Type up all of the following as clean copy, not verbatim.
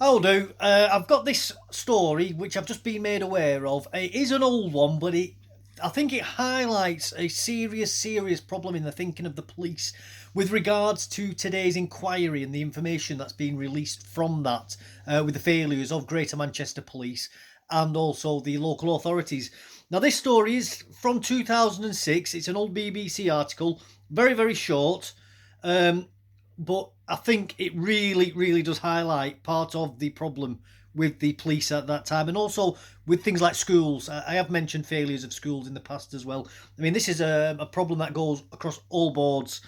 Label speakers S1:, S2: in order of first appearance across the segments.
S1: I'll do. I've got this story which I've just been made aware of. It is an old one, but I think it highlights a serious problem in the thinking of the police with regards to today's inquiry and the information that's been released from that, with the failures of Greater Manchester Police and also the local authorities. Now, this story is from 2006. It's an old BBC article, very short. But I think it really does highlight part of the problem with the police at that time, and also with things like schools. I have mentioned failures of schools in the past as well. I mean, this is a problem that goes across all boards.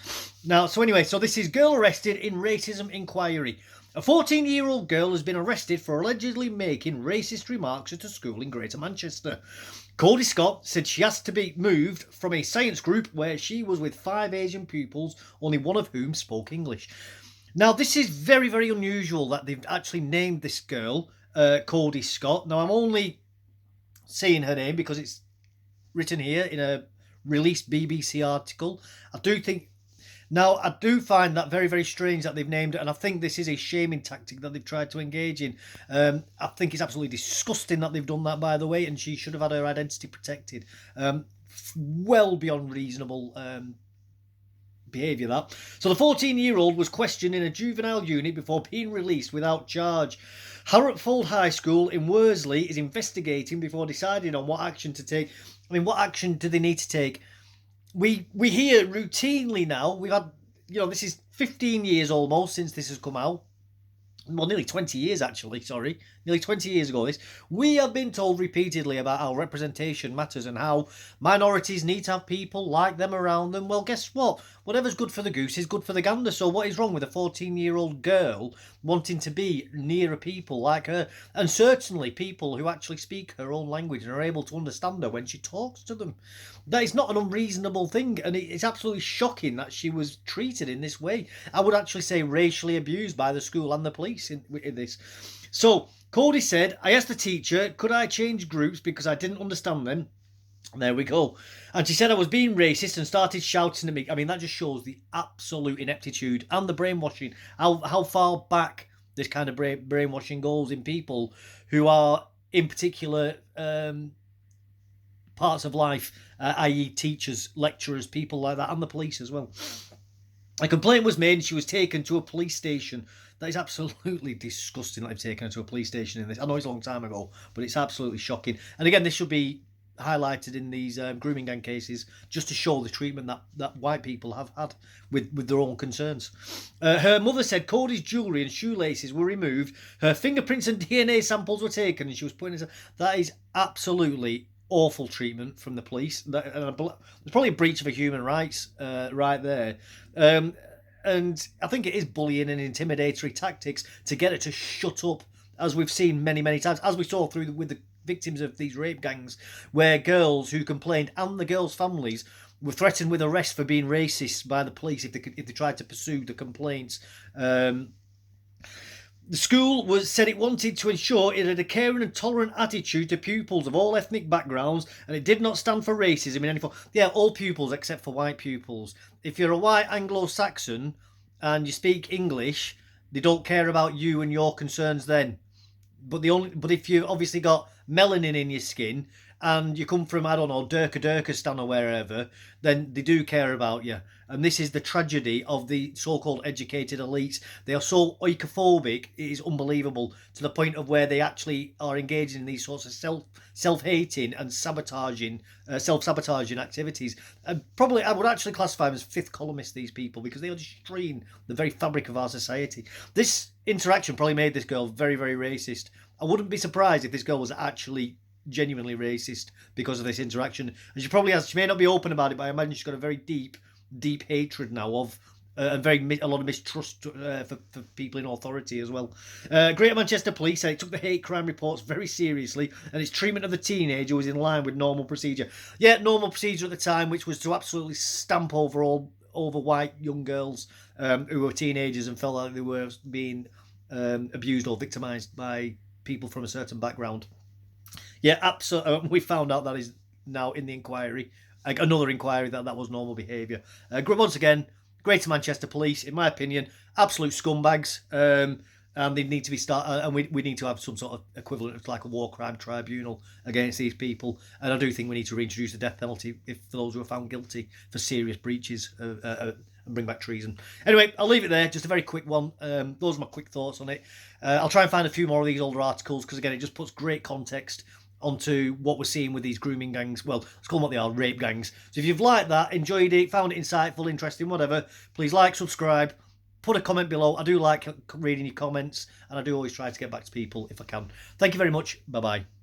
S1: Now, so anyway, so this is girl arrested in racism inquiry. A 14-year-old girl has been arrested for allegedly making racist remarks at a school in Greater Manchester. Cody Scott said she has to be moved from a science group where she was with 5 Asian pupils, only one of whom spoke English. Now, this is very unusual that they've actually named this girl Cody Scott. Now, I'm only saying her name because it's written here in a released BBC article. I do find that very strange that they've named it, and I think this is a shaming tactic that they've tried to engage in. I think it's absolutely disgusting that they've done that, by the way, and she should have had her identity protected. Well beyond reasonable behaviour, that. So the 14-year-old was questioned in a juvenile unit before being released without charge. Harrottfold High School in Worsley is investigating before deciding on what action to take. I mean, what action do they need to take? We hear routinely now, we've had, this is 15 years almost since this has come out. Well, nearly 20 years actually, sorry. Nearly 20 years ago this. We have been told repeatedly about how representation matters and how minorities need to have people like them around them. Well, guess what? Whatever's good for the goose is good for the gander. So what is wrong with a 14-year-old girl wanting to be nearer people like her? And certainly people who actually speak her own language and are able to understand her when she talks to them. That is not an unreasonable thing, and it's absolutely shocking that she was treated in this way. I would actually say racially abused by the school and the police in this. So, Cody said, I asked the teacher, could I change groups because I didn't understand them? And there we go. And she said I was being racist and started shouting at me. I mean, that just shows the absolute ineptitude and the brainwashing. How far back this kind of brainwashing goes in people who are in particular parts of life, i.e. teachers, lecturers, people like that, and the police as well. A complaint was made and she was taken to a police station. That is absolutely disgusting that they've taken her to a police station in this. I know it's a long time ago, but it's absolutely shocking. And again, this should be highlighted in these grooming gang cases just to show the treatment that white people have had with their own concerns. Her mother said Cody's jewellery and shoelaces were removed. Her fingerprints and DNA samples were taken, and she was putting it. That is absolutely awful treatment from the police. There's probably a breach of human rights right there. And I think it is bullying and intimidatory tactics to get her to shut up, as we've seen many times, as we saw through with the victims of these rape gangs, where girls who complained and the girls' families were threatened with arrest for being racist by the police if they tried to pursue the complaints. The school said it wanted to ensure it had a caring and tolerant attitude to pupils of all ethnic backgrounds, and it did not stand for racism in any form. Yeah, all pupils except for white pupils. If you're a white Anglo-Saxon and you speak English, they don't care about you and your concerns then. But if you've obviously got melanin in your skin and you come from, I don't know, Durkistan or wherever, then they do care about you. And this is the tragedy of the so-called educated elites. They are so oikophobic, it is unbelievable, to the point of where they actually are engaging in these sorts of self-hating and self-sabotaging activities. And probably I would actually classify them as fifth columnists, these people, because they are destroying the very fabric of our society. This interaction probably made this girl very racist. I wouldn't be surprised if this girl was actually genuinely racist because of this interaction. And she may not be open about it, but I imagine she's got a very deep hatred now of and a lot of mistrust for people in authority as well. Greater Manchester Police said it took the hate crime reports very seriously, and its treatment of the teenager was in line with normal procedure. Yeah, normal procedure at the time, which was to absolutely stamp over white young girls who were teenagers and felt like they were being abused or victimised by people from a certain background. Yeah, absolutely. We found out that is now in the inquiry. Another inquiry that was normal behaviour. Once again, Greater Manchester Police, in my opinion, absolute scumbags. and they need to be and we need to have some sort of equivalent of like a war crime tribunal against these people. And I do think we need to reintroduce the death penalty for those who are found guilty for serious breaches and bring back treason. Anyway, I'll leave it there. Just a very quick one. Those are my quick thoughts on it. I'll try and find a few more of these older articles because again, it just puts great context onto what we're seeing with these grooming gangs. Well, let's call them what they are, rape gangs. So if you've liked that, enjoyed it, found it insightful, interesting, whatever, please like, subscribe, put a comment below. I do like reading your comments, and I do always try to get back to people if I can. Thank you very much. Bye-bye.